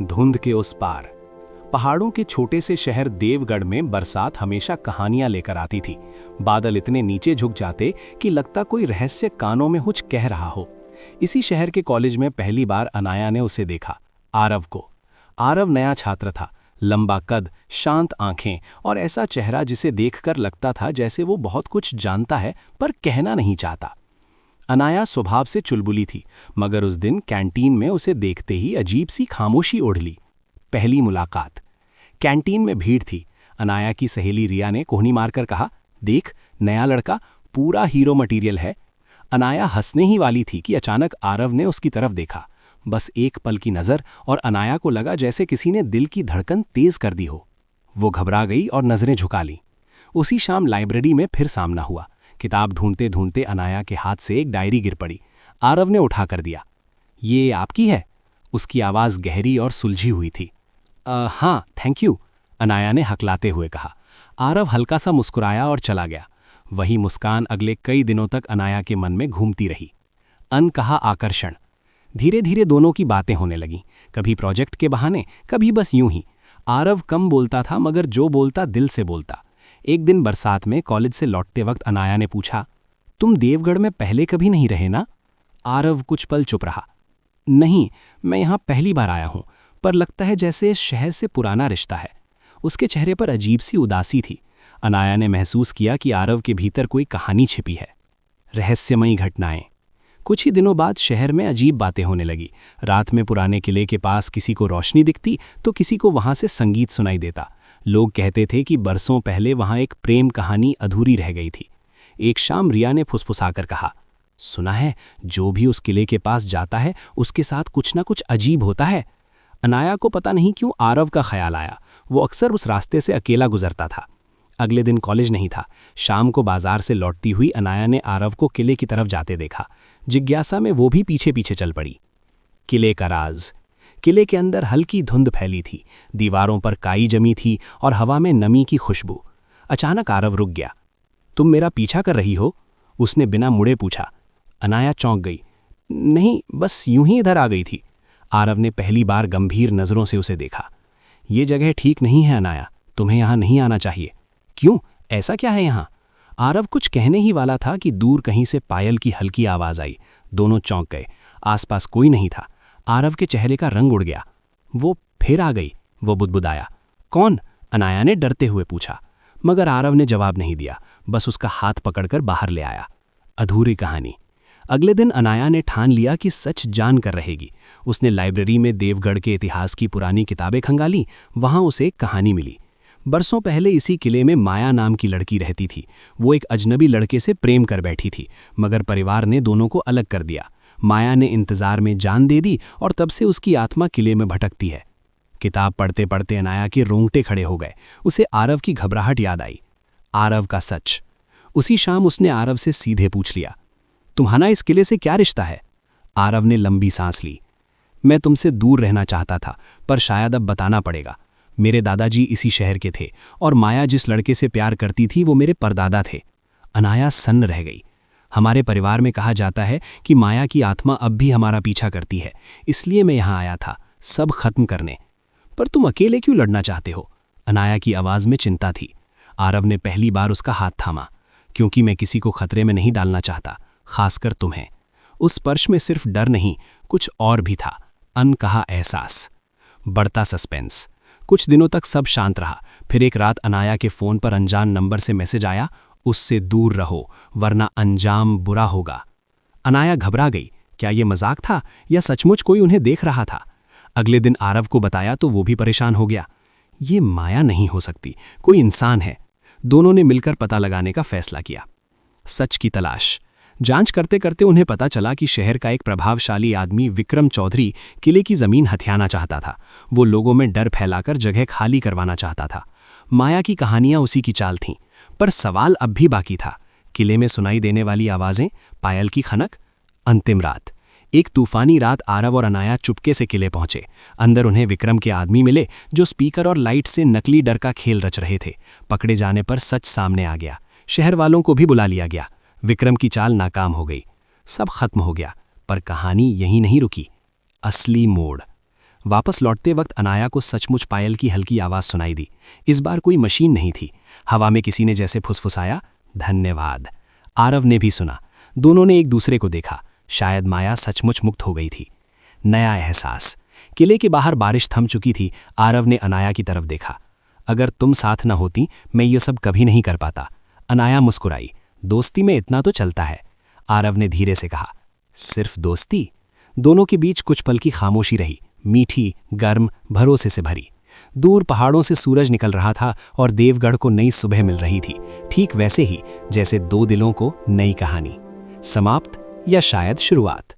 धुंध के उस पार। पहाड़ों के छोटे से शहर देवगढ़ में बरसात हमेशा कहानियां लेकर आती थी। बादल इतने नीचे झुक जाते कि लगता कोई रहस्य कानों में कुछ कह रहा हो। इसी शहर के कॉलेज में पहली बार अनाया ने उसे देखा, आरव को। आरव नया छात्र था, लंबा कद, शांत आंखें और ऐसा चेहरा जिसे देखकर लगता था जैसे वो बहुत कुछ जानता है पर कहना नहीं चाहता। अनाया स्वभाव से चुलबुली थी, मगर उस दिन कैंटीन में उसे देखते ही अजीब सी खामोशी ओढ़ ली। पहली मुलाकात। कैंटीन में भीड़ थी। अनाया की सहेली रिया ने कोहनी मारकर कहा, देख, नया लड़का पूरा हीरो मटेरियल है। अनाया हंसने ही वाली थी कि अचानक आरव ने उसकी तरफ देखा। बस एक पल की नज़र और अनाया को लगा जैसे किसी ने दिल की धड़कन तेज कर दी हो। वो घबरा गई और नज़रें झुका लीं। उसी शाम लाइब्रेरी में फिर सामना हुआ। किताब ढूंढते ढूंढते अनाया के हाथ से एक डायरी गिर पड़ी। आरव ने उठा कर दिया। ये आपकी है? उसकी आवाज़ गहरी और सुलझी हुई थी। हाँ, थैंक यू, अनाया ने हकलाते हुए कहा। आरव हल्का सा मुस्कुराया और चला गया। वही मुस्कान अगले कई दिनों तक अनाया के मन में घूमती रही। अनकहा आकर्षण। धीरे धीरे दोनों की बातें होने लगीं, कभी प्रोजेक्ट के बहाने, कभी बस यूं ही। आरव कम बोलता था, मगर जो बोलता दिल से बोलता। एक दिन बरसात में कॉलेज से लौटते वक्त अनाया ने पूछा, तुम देवगढ़ में पहले कभी नहीं रहे ना? आरव कुछ पल चुप रहा। नहीं, मैं यहाँ पहली बार आया हूँ, पर लगता है जैसे इस शहर से पुराना रिश्ता है। उसके चेहरे पर अजीब सी उदासी थी। अनाया ने महसूस किया कि आरव के भीतर कोई कहानी छिपी है। रहस्यमयी घटनाएं। कुछ ही दिनों बाद शहर में अजीब बातें होने लगी। रात में पुराने किले के पास किसी को रोशनी दिखती तो किसी को वहां से संगीत सुनाई देता। लोग कहते थे कि बरसों पहले वहां एक प्रेम कहानी अधूरी रह गई थी। एक शाम रिया ने फुसफुसाकर कहा, सुना है जो भी उस किले के पास जाता है उसके साथ कुछ ना कुछ अजीब होता है। अनाया को पता नहीं क्यों आरव का ख्याल आया। वो अक्सर उस रास्ते से अकेला गुजरता था। अगले दिन कॉलेज नहीं था। शाम को बाजार से लौटती हुई अनाया ने आरव को किले की तरफ जाते देखा। जिज्ञासा में वो भी पीछे पीछे चल पड़ी। किले का राज। किले के अंदर हल्की धुंध फैली थी, दीवारों पर काई जमी थी और हवा में नमी की खुशबू। अचानक आरव रुक गया। तुम मेरा पीछा कर रही हो? उसने बिना मुड़े पूछा। अनाया चौंक गई। नहीं, बस यूं ही इधर आ गई थी। आरव ने पहली बार गंभीर नज़रों से उसे देखा। ये जगह ठीक नहीं है अनाया, तुम्हें यहाँ नहीं आना चाहिए। क्यों, ऐसा क्या है यहाँ? आरव कुछ कहने ही वाला था कि दूर कहीं से पायल की हल्की आवाज़ आई। दोनों चौंक गए। आसपास कोई नहीं था। आरव के चेहरे का रंग उड़ गया। वो फिर आ गई, वो बुदबुदाया। कौन? अनाया ने डरते हुए पूछा। मगर आरव ने जवाब नहीं दिया, बस उसका हाथ पकड़कर बाहर ले आया। अधूरी कहानी। अगले दिन अनाया ने ठान लिया कि सच जान कर रहेगी। उसने लाइब्रेरी में देवगढ़ के इतिहास की पुरानी किताबें खंगाली। वहां उसे एक कहानी मिली। बरसों पहले इसी किले में माया नाम की लड़की रहती थी। वो एक अजनबी लड़के से प्रेम कर बैठी थी, मगर परिवार ने दोनों को अलग कर दिया। माया ने इंतजार में जान दे दी और तब से उसकी आत्मा किले में भटकती है। किताब पढ़ते पढ़ते अनाया के रोंगटे खड़े हो गए। उसे आरव की घबराहट याद आई। आरव का सच। उसी शाम उसने आरव से सीधे पूछ लिया, तुम्हारा इस किले से क्या रिश्ता है? आरव ने लंबी सांस ली। मैं तुमसे दूर रहना चाहता था, पर शायद अब बताना पड़ेगा। मेरे दादाजी इसी शहर के थे और माया जिस लड़के से प्यार करती थी वो मेरे परदादा थे। अनाया सन्न रह गई। हमारे परिवार में कहा जाता है कि माया की आत्मा अब भी हमारा पीछा करती है, इसलिए मैं यहाँ आया था, सब खत्म करने। पर तुम अकेले क्यों लड़ना चाहते हो? अनाया की आवाज़ में चिंता थी। आरव ने पहली बार उसका हाथ थामा। क्योंकि मैं किसी को खतरे में नहीं डालना चाहता, खासकर तुम्हें। उस स्पर्श में सिर्फ डर नहीं, कुछ और भी था। अनकहा एहसास। बढ़ता सस्पेंस। कुछ दिनों तक सब शांत रहा। फिर एक रात अनाया के फ़ोन पर अनजान नंबर से मैसेज आया, उससे दूर रहो वरना अंजाम बुरा होगा। अनाया घबरा गई। क्या ये मजाक था या सचमुच कोई उन्हें देख रहा था? अगले दिन आरव को बताया तो वो भी परेशान हो गया। ये माया नहीं हो सकती, कोई इंसान है। दोनों ने मिलकर पता लगाने का फैसला किया। सच की तलाश। जांच करते करते उन्हें पता चला कि शहर का एक प्रभावशाली आदमी विक्रम चौधरी किले की जमीन हथियाना चाहता था। वो लोगों में डर फैलाकर जगह खाली करवाना चाहता था। माया की कहानियां उसी की चाल थीं, पर सवाल अब भी बाकी था। किले में सुनाई देने वाली आवाजें, पायल की खनक। अंतिम रात। एक तूफानी रात आरव और अनाया चुपके से किले पहुंचे। अंदर उन्हें विक्रम के आदमी मिले जो स्पीकर और लाइट से नकली डर का खेल रच रहे थे। पकड़े जाने पर सच सामने आ गया। शहर वालों को भी बुला लिया गया। विक्रम की चाल नाकाम हो गई। सब खत्म हो गया, पर कहानी यहीं नहीं रुकी। असली मोड़। वापस लौटते वक्त अनाया को सचमुच पायल की हल्की आवाज़ सुनाई दी। इस बार कोई मशीन नहीं थी। हवा में किसी ने जैसे फुसफुसाया, धन्यवाद। आरव ने भी सुना। दोनों ने एक दूसरे को देखा। शायद माया सचमुच मुक्त हो गई थी। नया एहसास। किले के बाहर बारिश थम चुकी थी। आरव ने अनाया की तरफ देखा। अगर तुम साथ न होती मैं ये सब कभी नहीं कर पाता। अनाया मुस्कुराई। दोस्ती में इतना तो चलता है। आरव ने धीरे से कहा, सिर्फ दोस्ती? दोनों के बीच कुछ पल की खामोशी रही, मीठी, गर्म, भरोसे से भरी। दूर पहाड़ों से सूरज निकल रहा था और देवगढ़ को नई सुबह मिल रही थी, ठीक वैसे ही जैसे दो दिलों को नई कहानी। समाप्त या शायद शुरुआत।